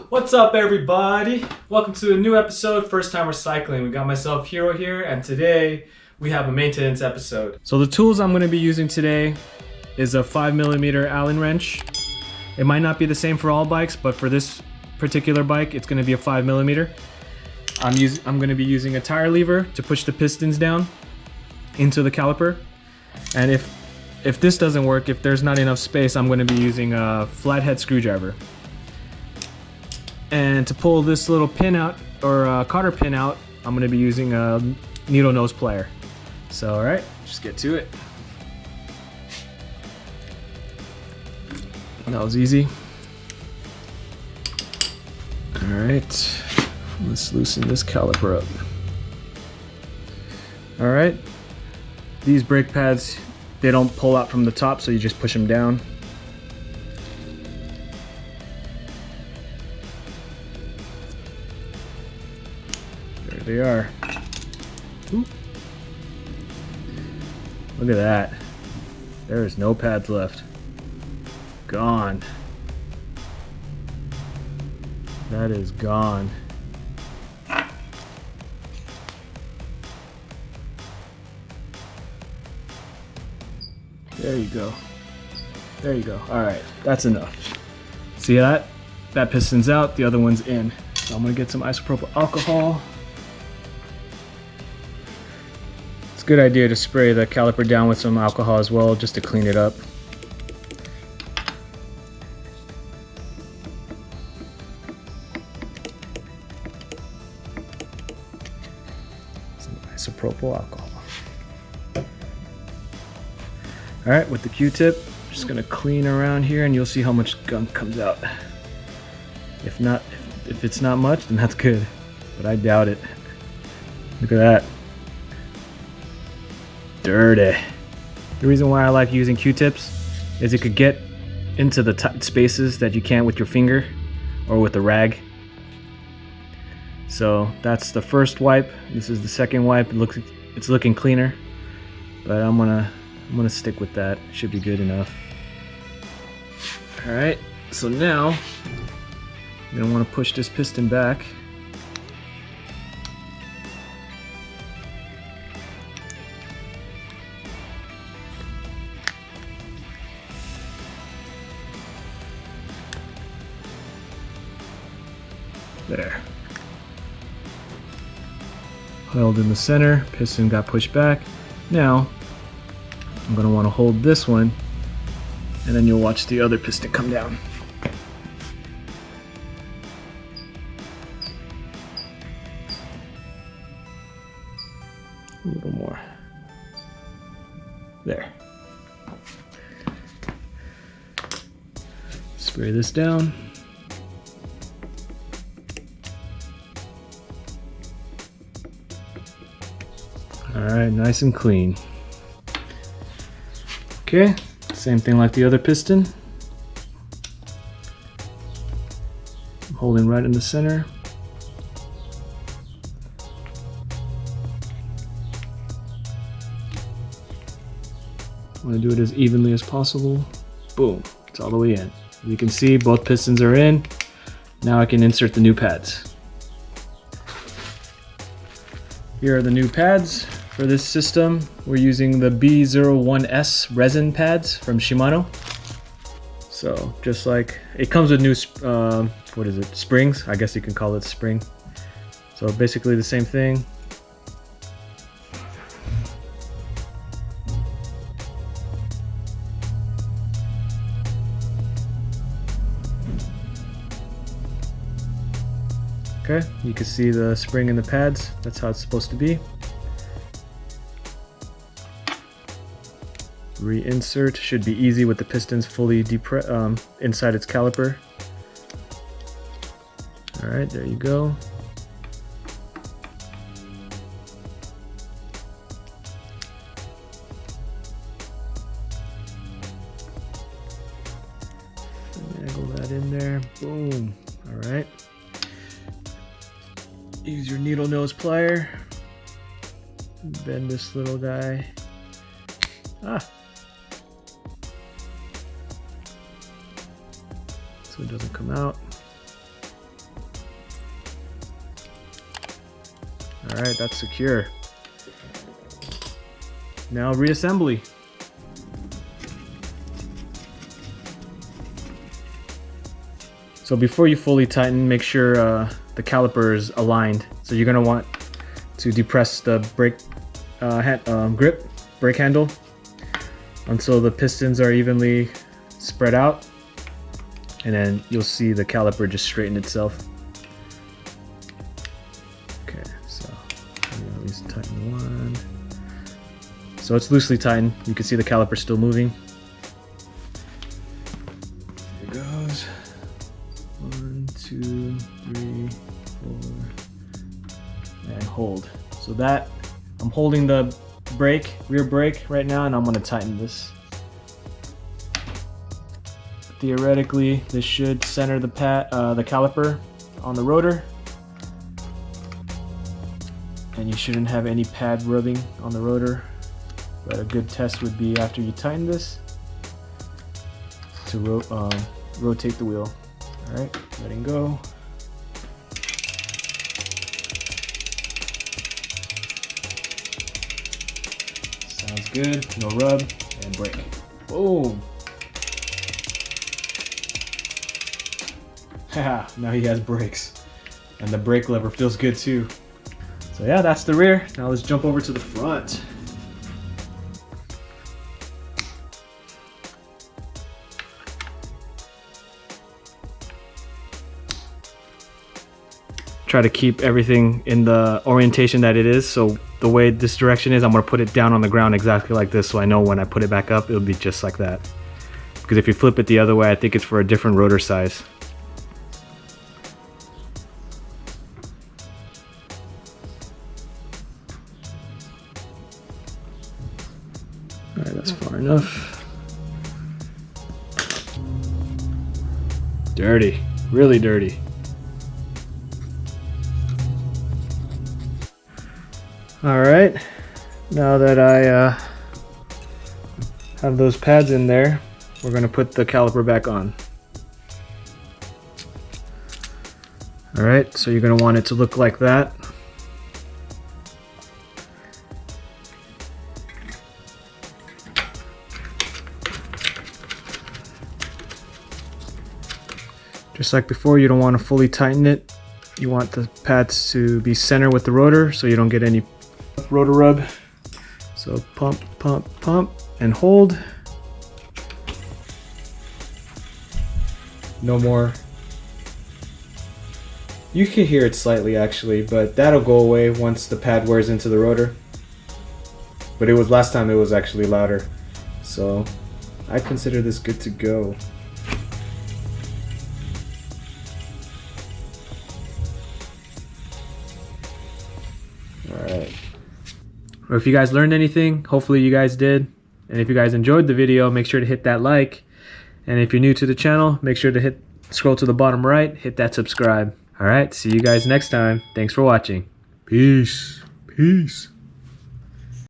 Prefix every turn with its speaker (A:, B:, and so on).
A: What's up, everybody? Welcome to a new episode, First Time Recycling. We got myself Hiro here, and today we have a maintenance episode. So the tools I'm going to be using today is a 5mm Allen wrench. It might not be the same for all bikes, but for this particular bike, it's going to be a 5mm. I'm going to be using a tire lever to push the pistons down into the caliper. And if this doesn't work, if there's not enough space, I'm going to be using a flathead screwdriver. And to pull this little pin out, or a cotter pin out, I'm going to be using a needle nose plier. So alright, just get to it. That was easy. Alright, let's loosen this caliper up. Alright, these brake pads, they don't pull out from the top, so you just push them down. There they are. Ooh. Look at that. There is no pads left. Gone. That is gone. There you go. There you go. Alright, that's enough. See that? That piston's out, the other one's in. So I'm gonna get some isopropyl alcohol. It's a good idea to spray the caliper down with some alcohol as well, just to clean it up. Some isopropyl alcohol. Alright, with the Q-tip, just gonna clean around here and you'll see how much gunk comes out. If it's not much, then that's good, but I doubt it. Look at that. Dirty. The reason why I like using Q-tips is it could get into the tight spaces that you can't with your finger or with a rag. So that's the first wipe. This is the second wipe. It's looking cleaner, but I'm gonna stick with that. Should be good enough. All right. So now you're gonna want to push this piston back. There. Held in the center, piston got pushed back. Now, I'm going to want to hold this one, and then you'll watch the other piston come down. A little more. There. Spray this down. Alright, nice and clean. Okay, same thing like the other piston. I'm holding right in the center. I want to do it as evenly as possible. Boom, it's all the way in. You can see both pistons are in. Now I can insert the new pads. Here are the new pads. For this system, we're using the B01S resin pads from Shimano. So just like, it comes with new, what is it, springs? I guess you can call it spring. So basically the same thing. Okay, you can see the spring in the pads. That's how it's supposed to be. Reinsert should be easy with the pistons fully inside its caliper. Alright, there you go. Finagle that in there. Boom. Alright. Use your needle nose plier. Bend this little guy. So it doesn't come out. All right, that's secure. Now reassembly. So before you fully tighten, make sure the caliper is aligned. So you're gonna want to depress the brake brake handle until the pistons are evenly spread out, and then you'll see the caliper just straighten itself. Okay, so at least tighten one. So it's loosely tightened. You can see the caliper still moving. Here it goes. 1, 2, 3, 4, and hold. So that, I'm holding the brake, rear brake right now, and I'm gonna tighten this. Theoretically, this should center the caliper on the rotor, and you shouldn't have any pad rubbing on the rotor. But a good test would be after you tighten this to rotate the wheel. All right, letting go. Sounds good. No rub and brake. Boom. Haha, now he has brakes, and the brake lever feels good too. So yeah, that's the rear. Now let's jump over to the front. Try to keep everything in the orientation that it is. So the way this direction is, I'm gonna put it down on the ground exactly like this, so I know when I put it back up, it'll be just like that. Because if you flip it the other way, I think it's for a different rotor size. All right, that's far enough. Dirty, really dirty. All right, now that I have those pads in there, we're gonna put the caliper back on. All right, so you're gonna want it to look like that. Just like before, you don't want to fully tighten it. You want the pads to be center with the rotor so you don't get any rotor rub. So pump, pump, pump, and hold. No more. You can hear it slightly actually, but that'll go away once the pad wears into the rotor. But it was last time, it was actually louder. So I consider this good to go. Alright. Well, if you guys learned anything, hopefully you guys did. And if you guys enjoyed the video, make sure to hit that like. And if you're new to the channel, make sure to scroll to the bottom right, hit that subscribe. Alright, see you guys next time. Thanks for watching. Peace. Peace.